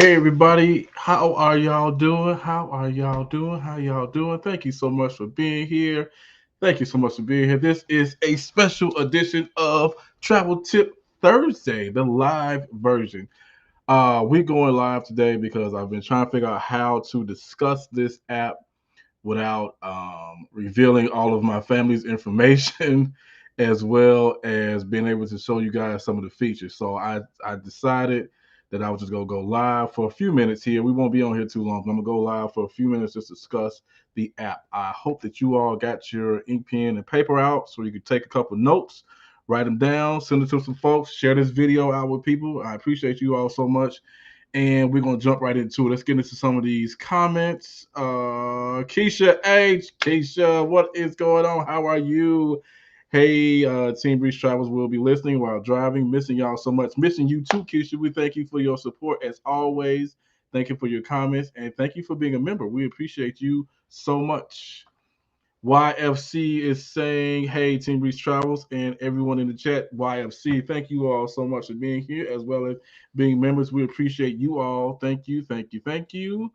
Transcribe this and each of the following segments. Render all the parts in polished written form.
Hey everybody, how are y'all doing? How are y'all doing? How y'all doing? Thank you so much for being here. Thank you so much for being here. This is a special edition of Travel Tip Thursday, the live version. We're going live today because I've been trying to figure out how to discuss this app without revealing all of my family's information, as well as being able to show you guys some of the features. So I decided that I was just gonna go live for a few minutes here. We won't be on here too long. I'm gonna go live for a few minutes just to discuss the app. I hope that you all got your ink pen and paper out so you can take a couple notes, write them down, send it to some folks, share this video out with people. I appreciate you all so much, and we're gonna jump right into it. Let's get into some of these comments. Keisha H, Keisha, what is going on? How are you? Hey, Team Reese Travels will be listening while driving. Missing y'all so much. Missing you too, Keisha. We thank you for your support as always. Thank you for your comments and thank you for being a member. We appreciate you so much. YFC is saying, hey, Team Reese Travels and everyone in the chat, YFC, thank you all so much for being here as well as being members. We appreciate you all. Thank you, thank you, thank you.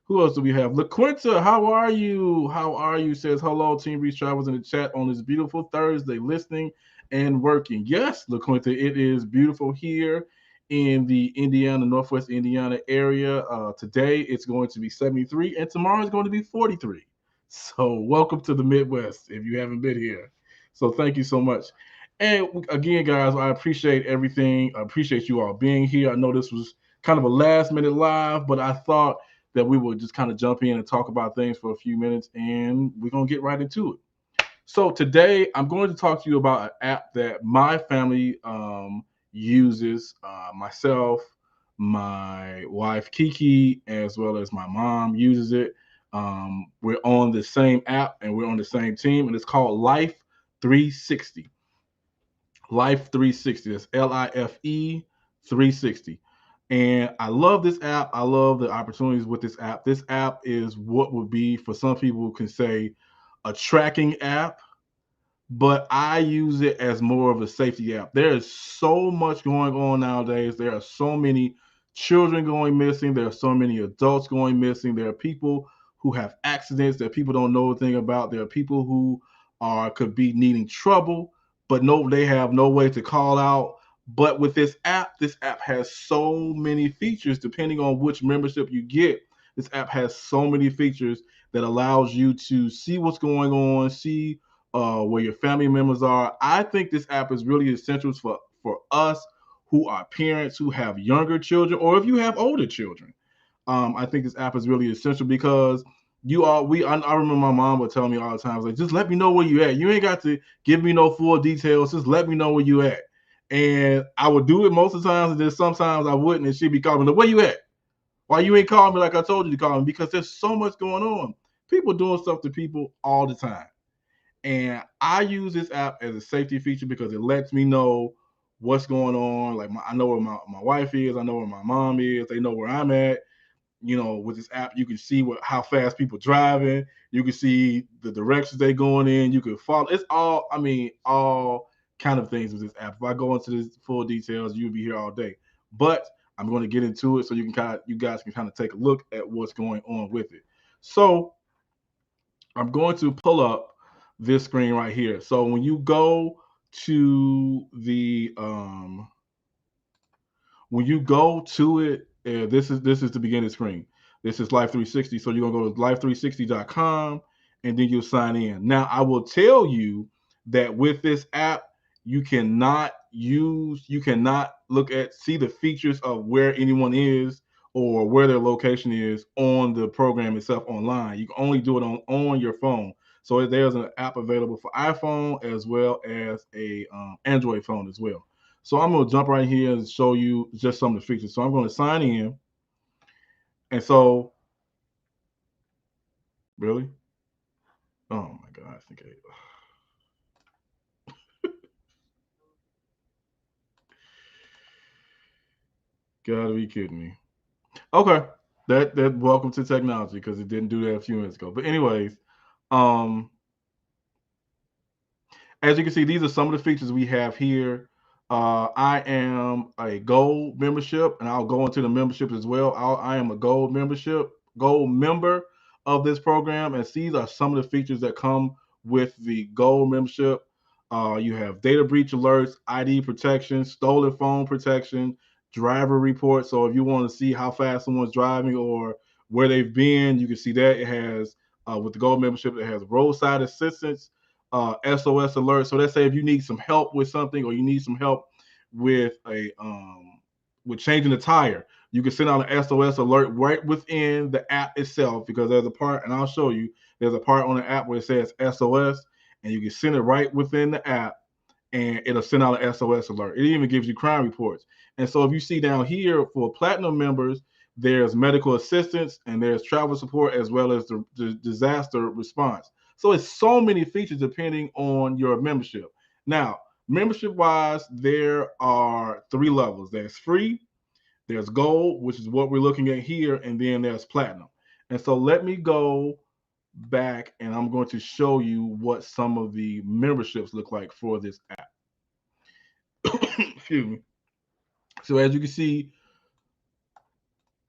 Who else do we have? LaQuinta, how are you? How are you? Says hello, Team Reese Travels in the chat on this beautiful Thursday, listening and working. Yes, LaQuinta, it is beautiful here in the Indiana, Northwest Indiana area. Today it's going to be 73 and tomorrow is going to be 43. So welcome to the Midwest if you haven't been here. So thank you so much. And again, guys, I appreciate everything. I appreciate you all being here. I know this was kind of a last minute live, but I thought that we would just kind of jump in and talk about things for a few minutes, and we're going to get right into it. So today I'm going to talk to you about an app that my family uses, myself, my wife Kiki, as well as my mom uses it. We're on the same app and we're on the same team, and it's called Life360. Life360. That's Life 360. And I love this app. I love the opportunities with this app. This app is what would be, for some people who can say, a tracking app, but I use it as more of a safety app. There is so much going on nowadays. There are so many children going missing. There are so many adults going missing. There are people who have accidents that people don't know anything about. There are people who could be needing trouble, but no, they have no way to call out. But with this app has so many features depending on which membership you get. This app has so many features that allows you to see what's going on, see where your family members are. I think this app is really essential for us who are parents who have younger children, or if you have older children. I think this app is really essential because I remember my mom would tell me all the time, like, just let me know where you at. You ain't got to give me no full details. Just let me know where you at. And I would do it most of the times, and then sometimes I wouldn't, and she'd be calling me, where you at? Why you ain't calling me like I told you to call me? Because there's so much going on. People doing stuff to people all the time. And I use this app as a safety feature because it lets me know what's going on. Like I know where my wife is, I know where my mom is, they know where I'm at. With this app, you can see how fast people driving. You can see the directions they going in. You can follow. It's all kind of things with this app. If I go into this full details, you'll be here all day. But I'm going to get into it so you guys can kind of take a look at what's going on with it. So I'm going to pull up this screen right here. So when you go to the when you go to it, this is the beginning screen. This is Life360. So you're gonna go to life360.com and then you'll sign in. Now I will tell you that with this app, you cannot see the features of where anyone is or where their location is on the program itself online. You can only do it on your phone. So there's an app available for iPhone as well as a Android phone as well. So I'm going to jump right here and show you just some of the features. So I'm going to sign in. And so, really? Oh my God. I think gotta be kidding me. Okay. That welcome to technology because it didn't do that a few minutes ago. But anyways, um, as you can see, these are some of the features we have here. I am a gold membership, and I'll go into the memberships as well. I am a gold member of this program, and these are some of the features that come with the gold membership. You have data breach alerts, ID protection, stolen phone protection, driver report. So if you want to see how fast someone's driving or where they've been, you can see that it has with the gold membership. It has roadside assistance, SOS alert. So let's say if you need some help with something or you need some help with a with changing the tire, you can send out an SOS alert right within the app itself because there's a part, and I'll show you. There's a part on the app where it says SOS, and you can send it right within the app, and it'll send out an SOS alert. It even gives you crime reports. And so if you see down here for platinum members, there's medical assistance and there's travel support as well as the disaster response. So it's so many features depending on your membership. Now, membership wise, there are three levels. There's free, there's gold, which is what we're looking at here, and then there's platinum. And so let me go back and I'm going to show you what some of the memberships look like for this app. Excuse me. So as you can see,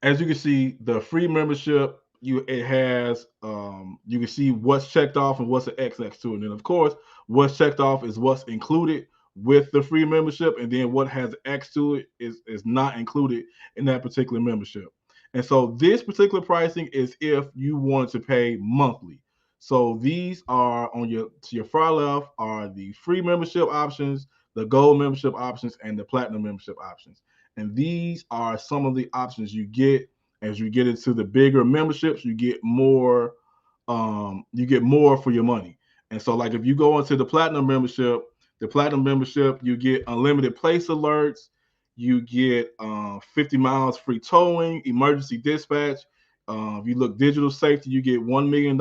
the free membership, it has you can see what's checked off and what's an X next to it. And of course, what's checked off is what's included with the free membership, and then what has X to it is not included in that particular membership. And so this particular pricing is if you want to pay monthly. So these are on your to your far left are the free membership options, the gold membership options, and the platinum membership options. And these are some of the options you get as you get into the bigger memberships. You get more for your money. And so, like if you go into the platinum membership, you get unlimited place alerts, you get 50 miles free towing, emergency dispatch. If you look digital safety, you get $1 million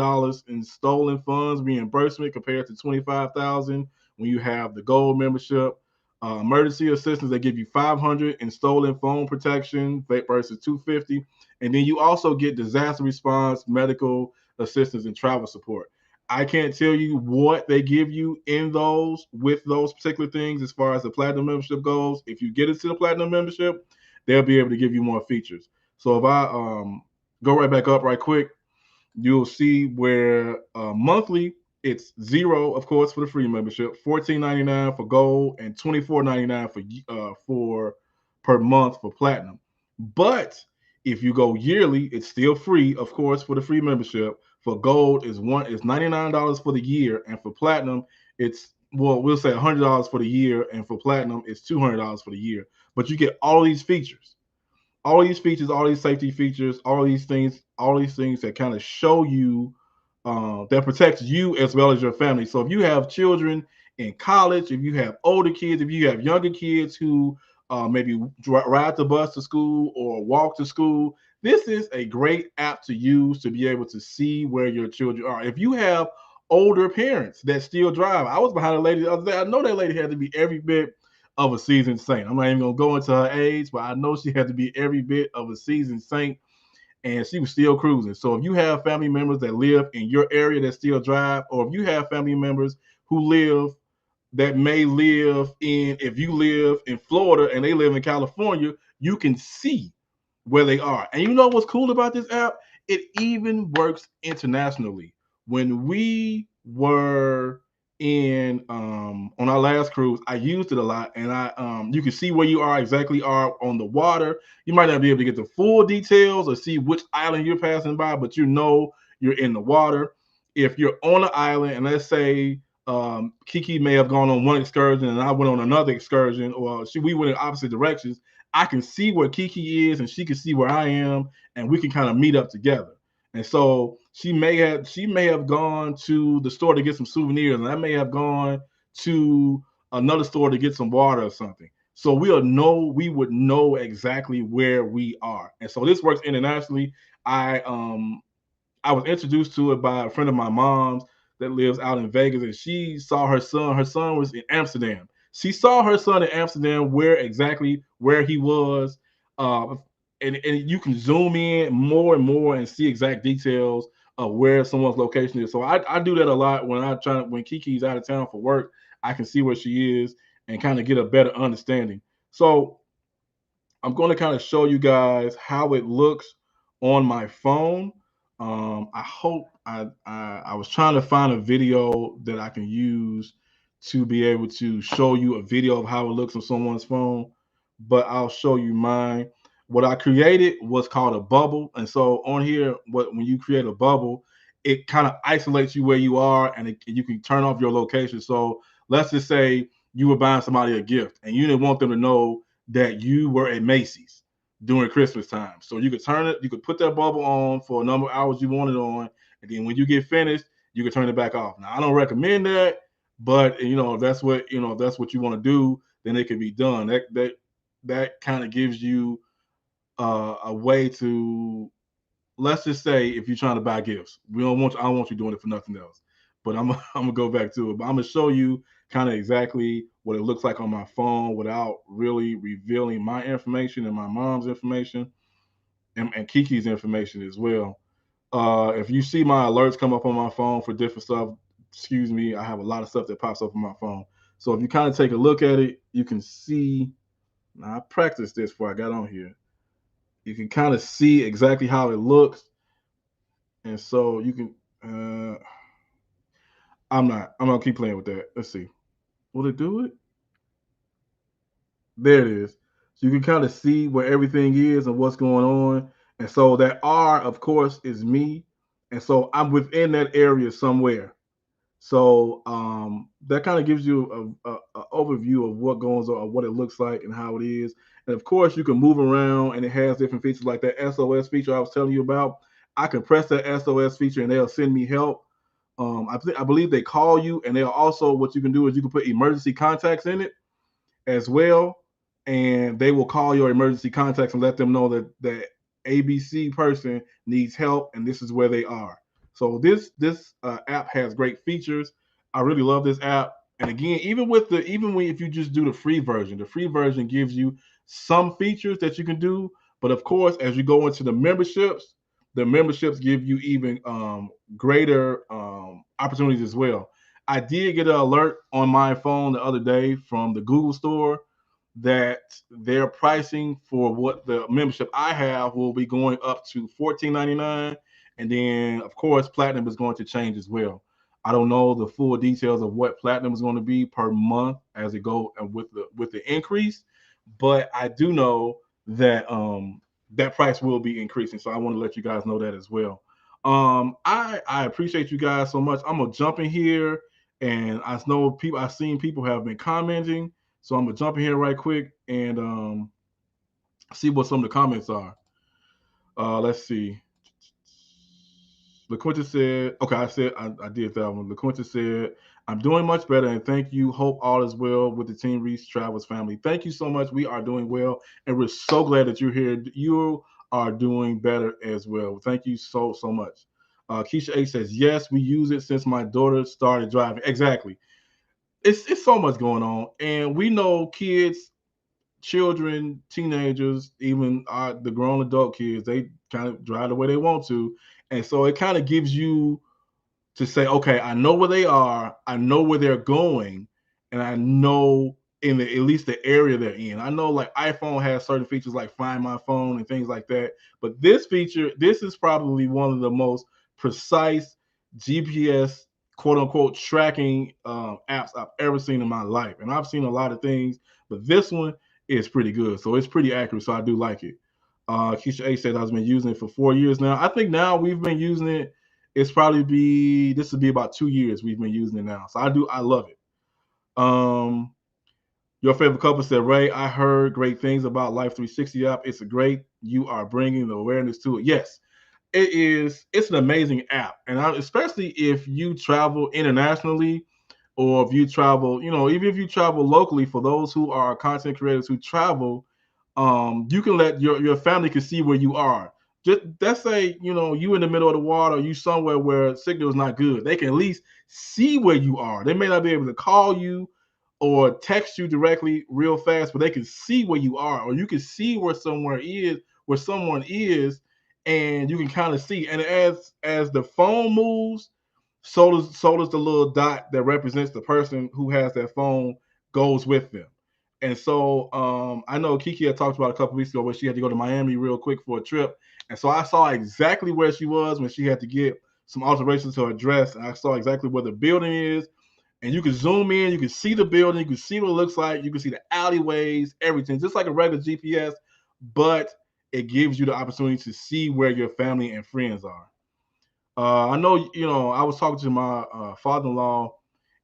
in stolen funds reimbursement compared to 25,000 when you have the gold membership. Emergency assistance, they give you 500 in stolen phone protection versus 250, and then you also get disaster response, medical assistance, and travel support. I can't tell you what they give you in those with those particular things as far as the platinum membership goes. If you get into the platinum membership, they'll be able to give you more features. So if I go right back up right quick, you'll see where monthly it's zero, of course, for the free membership, $14.99 for gold, and $24.99 for per month for platinum. But if you go yearly, it's still free, of course, for the free membership. For gold is $99 for the year, and for platinum, it's we'll say $100 for the year, and for platinum, it's $200 for the year. But you get all these features, all these safety features, all these things that kind of show you that protects you as well as your family. So if you have children in college, if you have older kids, if you have younger kids who maybe ride the bus to school or walk to school, this is a great app to use to be able to see where your children are. If you have older parents that still drive, I was behind a lady the other day. I know that lady had to be every bit of a seasoned saint. I'm not even gonna go into her age, but I know she had to be every bit of a seasoned saint, and she was still cruising. So if you have family members that live in your area that still drive, or if you have family members who live that may live in, if you live in Florida and they live in California, you can see where they are. And you know what's cool about this app? It even works internationally. When we were in on our last cruise, I used it a lot, and I you can see where you are exactly are on the water. You might not be able to get the full details or see which island you're passing by, but you know you're in the water. If you're on an island, and let's say Kiki may have gone on one excursion and I went on another excursion, or we went in opposite directions, I can see where Kiki is and she can see where I am, and we can kind of meet up together. And so she may have gone to the store to get some souvenirs, and I may have gone to another store to get some water or something. So we would know exactly where we are. And so this works internationally. I I was introduced to it by a friend of my mom's that lives out in Vegas, and she saw her son. Her son was in Amsterdam. She saw her son in Amsterdam, where he was, uh, and you can zoom in more and more and see exact details of where someone's location is. So I do that a lot when Kiki's out of town for work. I can see where she is, and kind of get a better understanding. So I'm going to kind of show you guys how it looks on my phone. I hope I was trying to find a video that I can use to be able to show you a video of how it looks on someone's phone, but I'll show you mine. What I created was called a bubble, and so on here, when you create a bubble, it kind of isolates you where you are, and you can turn off your location. So let's just say you were buying somebody a gift, and you didn't want them to know that you were at Macy's during Christmas time. So you could turn it, you could put that bubble on for a number of hours you want it on, and then when you get finished, you can turn it back off. Now I don't recommend that, but if that's what if that's what you want to do, then it can be done. That kind of gives you a way to, let's just say, if you're trying to buy gifts, I don't want you doing it for nothing else. But I'm gonna go back to it. But I'm gonna show you kind of exactly what it looks like on my phone without really revealing my information and my mom's information and Kiki's information as well. If you see my alerts come up on my phone for different stuff, excuse me, I have a lot of stuff that pops up on my phone. So if you kind of take a look at it, you can see. Now I practiced this before I got on here. You can kind of see exactly how it looks, and so you can. I'm not. I'm gonna keep playing with that. Let's see. Will it do it? There it is. So you can kind of see where everything is and what's going on. And so that R, of course, is me. And so I'm within that area somewhere. So that kind of gives you a overview of what goes on, what it looks like, and how it is. And of course, you can move around, and it has different features like that SOS feature I was telling you about. I can press that SOS feature, and they'll send me help. I believe they call you, and they'll also, what you can do is you can put emergency contacts in it as well, and they will call your emergency contacts and let them know that ABC person needs help and this is where they are. So this app has great features. I really love this app. And again, even when if you just do the free version gives you some features that you can do. But of course, as you go into the memberships give you even greater opportunities as well. I did get an alert on my phone the other day from the Google store that their pricing for what the membership I have will be going up to $14.99, and then of course platinum is going to change as well. I don't know the full details of what platinum is going to be per month as it go with the increase, but I do know that that price will be increasing. So I want to let you guys know that as well. I appreciate you guys so much. I'm gonna jump in here, and I know I've seen people have been commenting, so I'm gonna jump in here right quick and see what some of the comments are. Let's see. LaQuinta said, okay, I did that one. LaQuinta said, I'm doing much better and thank you. Hope all is well with the Team Reese Travels family. Thank you so much. We are doing well, and we're so glad that you're here. You are doing better as well. Thank you so much. Keisha H says, yes, we use it since my daughter started driving. Exactly. It's so much going on, and we know kids, children, teenagers, even the grown adult kids, they kind of drive the way they want to. And so it kind of gives you to say, okay, I know where they are, I know where they're going, and I know in at least the area they're in. I know like iPhone has certain features like Find My Phone and things like that, but this feature, this is probably one of the most precise GPS quote unquote tracking apps I've ever seen in my life. And I've seen a lot of things, but this one is pretty good. So it's pretty accurate. So I do like it. Keisha A said I've been using it for 4 years now. I think now we've been using it, this will be about 2 years we've been using it now. So I love it. Your favorite couple said, Ray, I heard great things about Life360 app. It's a great, you are bringing the awareness to it. Yes, it is. It's an amazing app. And especially if you travel internationally, or if you travel, even if you travel locally, for those who are content creators who travel, you can let your family can see where you are. Just let's say, you in the middle of the water, you somewhere where signal is not good. They can at least see where you are. They may not be able to call you or text you directly real fast, but they can see where you are, or you can see where someone is, and you can kind of see. And as the phone moves, so does the little dot that represents the person who has that phone goes with them. And so I know Kiki had talked about a couple weeks ago where she had to go to Miami real quick for a trip. And so I saw exactly where she was when she had to get some alterations to her dress. And I saw exactly where the building is. And you can zoom in, you can see the building, you can see what it looks like, you can see the alleyways, everything, just like a regular GPS, but it gives you the opportunity to see where your family and friends are. I know, I was talking to my father-in-law,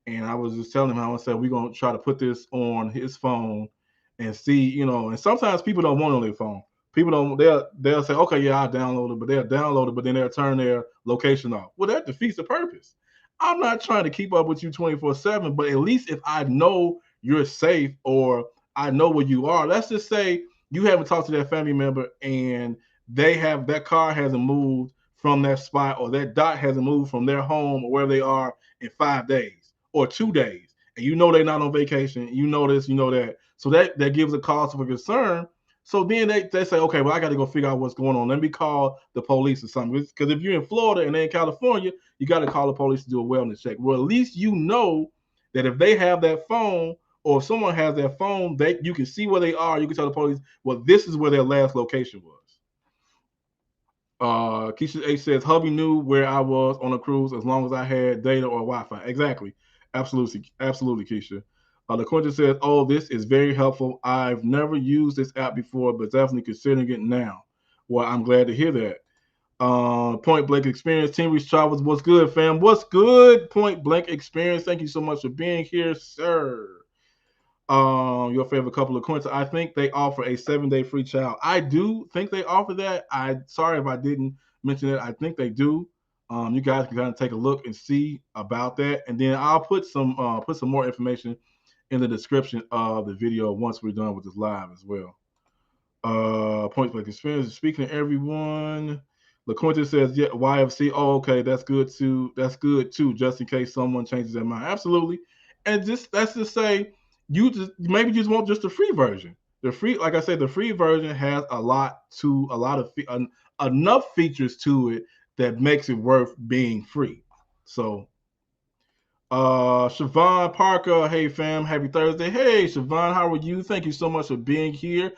and I was just telling him how I said we're gonna try to put this on his phone and see, and sometimes people don't want it on their phone. People don't they'll say, okay, yeah, I'll download it, but they'll download it, but then they'll turn their location off. Well, that defeats the purpose. I'm not trying to keep up with you 24/7, but at least if I know you're safe or I know where you are, let's just say you haven't talked to that family member and that car hasn't moved from that spot or that dot hasn't moved from their home or where they are in 5 days or 2 days, and you know they're not on vacation, you know this, you know that. So that gives a cause for concern. So then they say, okay, well, I got to go figure out what's going on. Let me call the police or something. Because if you're in Florida and they're in California, you got to call the police to do a wellness check. Well, at least you know that if they have that phone or if someone has that phone, you can see where they are. You can tell the police, well, this is where their last location was. Keisha H says, hubby knew where I was on a cruise as long as I had data or Wi-Fi. Exactly. Absolutely. Absolutely, Keisha. LaQuinta says, oh, this is very helpful. I've never used this app before, but definitely considering it now. Well, I'm glad to hear that. Point Blank Experience, Team Reese Travels. What's good, fam? What's good, Point Blank Experience? Thank you so much for being here, sir. Your favorite couple of coins. I think they offer a 7-day free trial. I do think they offer that. Sorry if I didn't mention it. I think they do. You guys can kind of take a look and see about that, and then I'll put some more information in the description of the video once we're done with this live as well. Point Blank Experience. Speaking to everyone, LaQuinta says, yeah, YFC. Oh, okay, that's good too. That's good too, just in case someone changes their mind. Absolutely. And let's just say maybe you just want just the free version. The free, like I said, the free version has enough features to it that makes it worth being free. So Siobhan Parker, hey fam, happy Thursday. Hey Siobhan, how are you? Thank you so much for being here.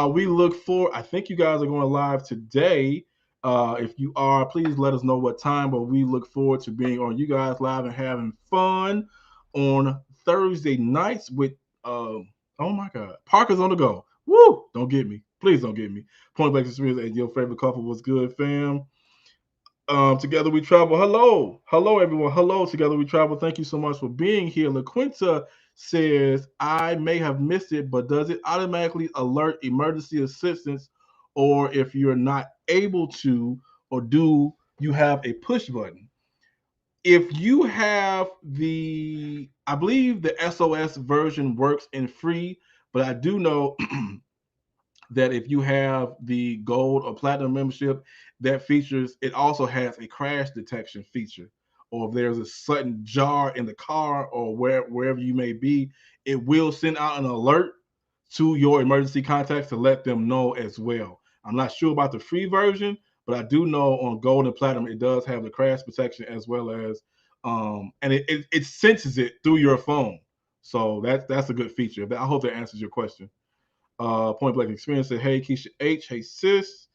We look for, I think you guys are going live today. If you are, please let us know what time, but we look forward to being on you guys live and having fun on Thursday nights with, oh my God, Parker's on the go. Woo! Don't get me. Please don't get me. Point Blank Experience and your favorite couple was good, fam. Together we travel. Hello, everyone. Hello, together we travel. Thank you so much for being here. LaQuinta says, I may have missed it, but does it automatically alert emergency assistance, or if you're not able to, or do you have a push button? If you have I believe the SOS version works in free, but I do know that if you have the gold or platinum membership, it also has a crash detection feature. Or if there's a sudden jar in the car or wherever you may be, it will send out an alert to your emergency contacts to let them know as well. I'm not sure about the free version, but I do know on gold and platinum it does have the crash protection as well as and it senses it through your phone. So that's a good feature. I hope that answers your question. Point Blank Experience said, hey, Keisha H. Hey, sis.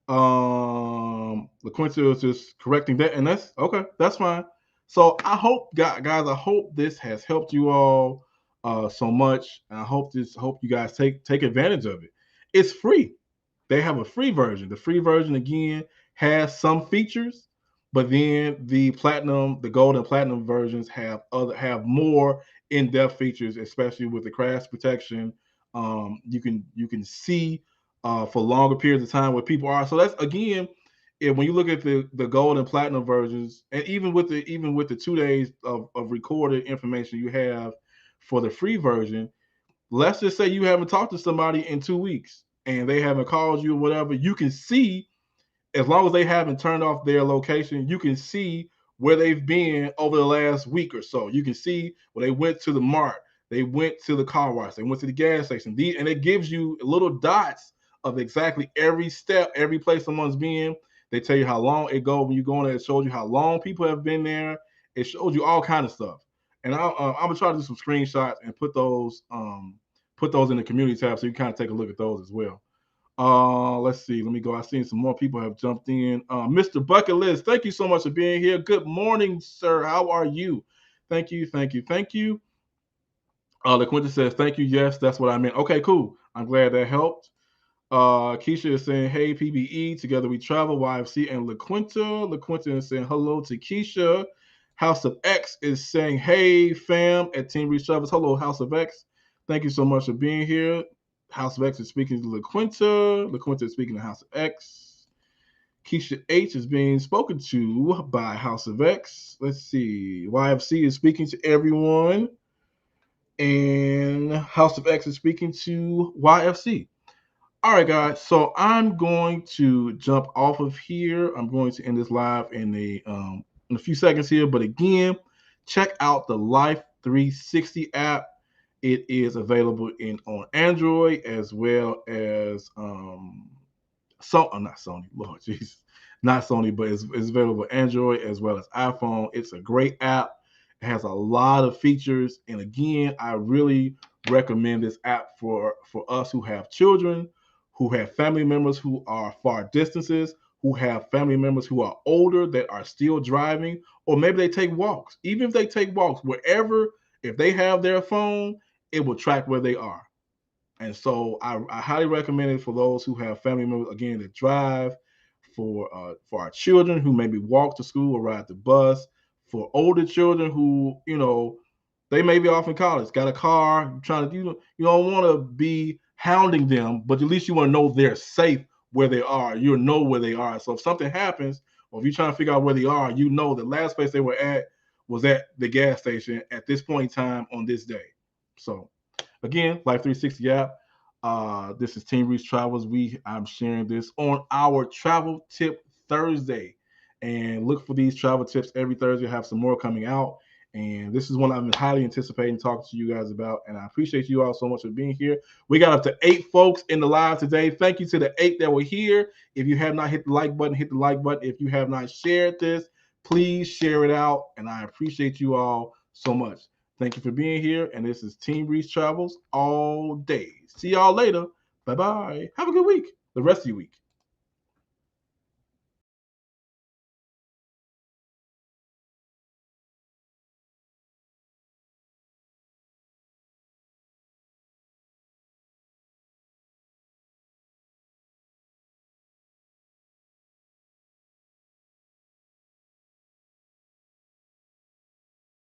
LaQuinta was just correcting that, and that's okay. That's fine. So I hope, guys, I hope this has helped you all so much. And I hope you guys take advantage of it. It's free. They have a free version. The free version again has some features, but then the gold and platinum versions have more in-depth features, especially with the crash protection. You can see for longer periods of time where people are. So that's again, when you look at the gold and platinum versions, and even with the 2 days of recorded information you have for the free version, let's just say you haven't talked to somebody in 2 weeks and they haven't called you or whatever, you can see, as long as they haven't turned off their location, you can see where they've been over the last week or so. You can see where they went to the mart, they went to the car wash, they went to the gas station. And it gives you little dots of exactly every step, every place someone's been. They tell you how long it goes when you go in there. It shows you how long people have been there. It shows you all kind of stuff. And I'm gonna try to do some screenshots and put those in the community tab so you kind of take a look at those as well. Let's see. Let me go. I've seen some more people have jumped in. Mr. Bucket List, thank you so much for being here. Good morning, sir. How are you? Thank you, thank you, thank you. LaQuinta says, thank you. Yes, that's what I meant. Okay, cool. I'm glad that helped. Keisha is saying, hey, PBE, together we travel, YFC, and LaQuinta. LaQuinta is saying hello to Keisha. House of X is saying, hey, fam, at Team Reese Travels. Hello, House of X. Thank you so much for being here. House of X is speaking to LaQuinta. LaQuinta is speaking to House of X. Keisha H is being spoken to by House of X. Let's see. YFC is speaking to everyone. And House of X is speaking to YFC. All right, guys. So I'm going to jump off of here. I'm going to end this live in a few seconds here. But again, check out the Life360 app. It is available on Android as well as not Sony, Lord Jesus, not Sony, but it's available on Android as well as iPhone. It's a great app. It has a lot of features, and again, I really recommend this app for us who have children, who have family members who are far distances, who have family members who are older that are still driving, or maybe they take walks. Even if they take walks, wherever, if they have their phone, it will track where they are. And so I highly recommend it for those who have family members again that drive, for our children who maybe walk to school or ride the bus, for older children who they may be off in college, got a car, trying to you don't want to be hounding them, but at least you want to know they're safe where they are. You know where they are. So if something happens, or if you're trying to figure out where they are, you know the last place they were at was at the gas station at this point in time on this day. So again, Life360 app. This is Team Reese Travels. I'm sharing this on our Travel Tip Thursday, and look for these travel tips every Thursday. I have some more coming out, and this is one I've been highly anticipating talking to you guys about. And I appreciate you all so much for being here. We got up to 8 folks in the live today. Thank you to the 8 that were here. If you have not hit the like button, hit the like button. If you have not shared this, please share it out, and I appreciate you all so much. Thank you for being here. And this is Team Reese Travels all day. See y'all later. Bye bye. Have a good week. The rest of your week.